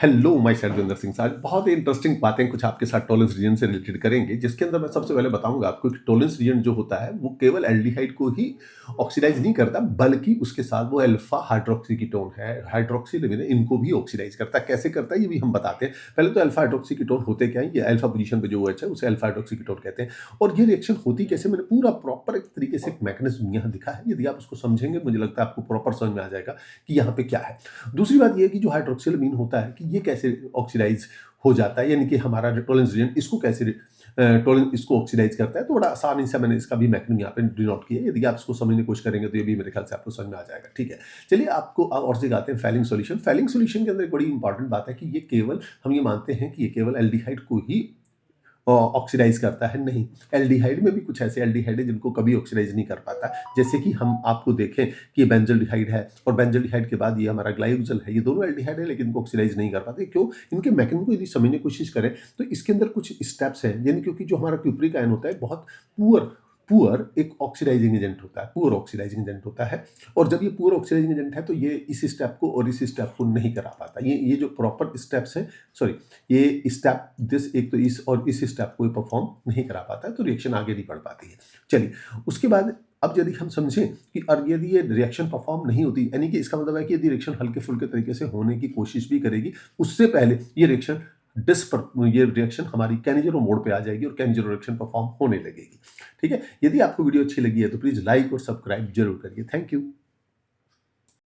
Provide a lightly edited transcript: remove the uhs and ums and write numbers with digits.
Hello my self Joginder Singh. आज बहुत ही interesting बातें कुछ आपके साथ टॉलरेंस रीजन से रिलेटेड करेंगे, जिसके अंदर मैं सबसे पहले बताऊंगा आपको कि टॉलरेंस रीजन जो होता है वो केवल एल्डिहाइड को ही ऑक्सीडाइज नहीं करता, बल्कि उसके साथ वो अल्फा हाइड्रोक्सी कीटोन है, हाइड्रोक्सी लेविन है, इनको भी ऑक्सीडाइज करता है। कैसे करता है ये भी हम बताते हैं। पहले तो अल्फा हाइड्रोक्सी कीटोन होते क्या है, ये अल्फा पोजीशन पे जो OH है उसे अल्फा हाइड्रोक्सी कीटोन कहते हैं। और ये रिएक्शन होती कैसे, मैंने पूरा प्रॉपर एक तरीके से एक मैकेनिज्म यहाँ दिखा है। यदि आप उसको समझेंगे मुझे लगता है आपको प्रॉपर समझ में आ जाएगा कि यहाँ पे क्या है। दूसरी बात ये है कि जो हाइड्रोक्सिलमीन होता है कि ये कैसे ऑक्सीडाइज हो जाता है, यानी कि हमारा जो टॉलरेंस रीजन इसको कैसे टॉलरेंस इसको ऑक्सीडाइज करता है। तो बड़ा आसानी से मैंने इसका भी मैकेनिज्म यहाँ पे डिनोट किया है। यदि आप इसको समझने की कोशिश करेंगे तो ये भी मेरे ख्याल से आपको समझ में आ जाएगा। ठीक है, चलिए आपको और सिखाते हैं फैलिंग सॉल्यूशन। फैलिंग सॉल्यूशन के अंदर एक बड़ी इंपॉर्टेंट बात है कि ये केवल हम ये मानते हैं कि ये केवल एल्डिहाइड को ही ऑक्सीडाइज करता है, नहीं। एल्डिहाइड में भी कुछ ऐसे एल्डिहाइड है जिनको कभी ऑक्सीडाइज नहीं कर पाता। जैसे कि हम आपको देखें कि ये बेंजल्डिहाइड है और बेंजल्डिहाइड के बाद ये हमारा ग्लाइकोजल है, ये दोनों एल्डिहाइड है लेकिन इनको ऑक्सीडाइज नहीं कर पाते। क्यों? इनके मैकेनिज्म को यदि समझने की कोशिश करें तो इसके अंदर कुछ स्टेप्स हैं, यानी क्योंकि जो हमारा क्यूप्रिक आयन होता है बहुत पुअर पुअर एक ऑक्सीडाइजिंग एजेंट होता है, पुअर ऑक्सीडाइजिंग एजेंट होता है। और जब ये पुअर ऑक्सीडाइजिंग एजेंट है तो ये इस स्टेप को और इस स्टेप को नहीं करा पाता। ये जो प्रॉपर स्टेप्स हैं, सॉरी, ये स्टेप दिस एक तो इस और इस स्टेप को परफॉर्म नहीं करा पाता है, तो रिएक्शन आगे नहीं बढ़ पाती है। चलिए, उसके बाद अब यदि हम समझें कि और यदि ये रिएक्शन परफॉर्म नहीं होती, यानी कि इसका मतलब है कि यदि रिएक्शन हल्के फुल्के तरीके से होने की कोशिश भी करेगी, उससे पहले ये रिएक्शन हमारी कैनिजेरो मोड पे आ जाएगी और कैनिजेरो रिएक्शन परफॉर्म होने लगेगी। ठीक है, यदि आपको वीडियो अच्छी लगी है तो प्लीज लाइक और सब्सक्राइब जरूर करिए। Thank you.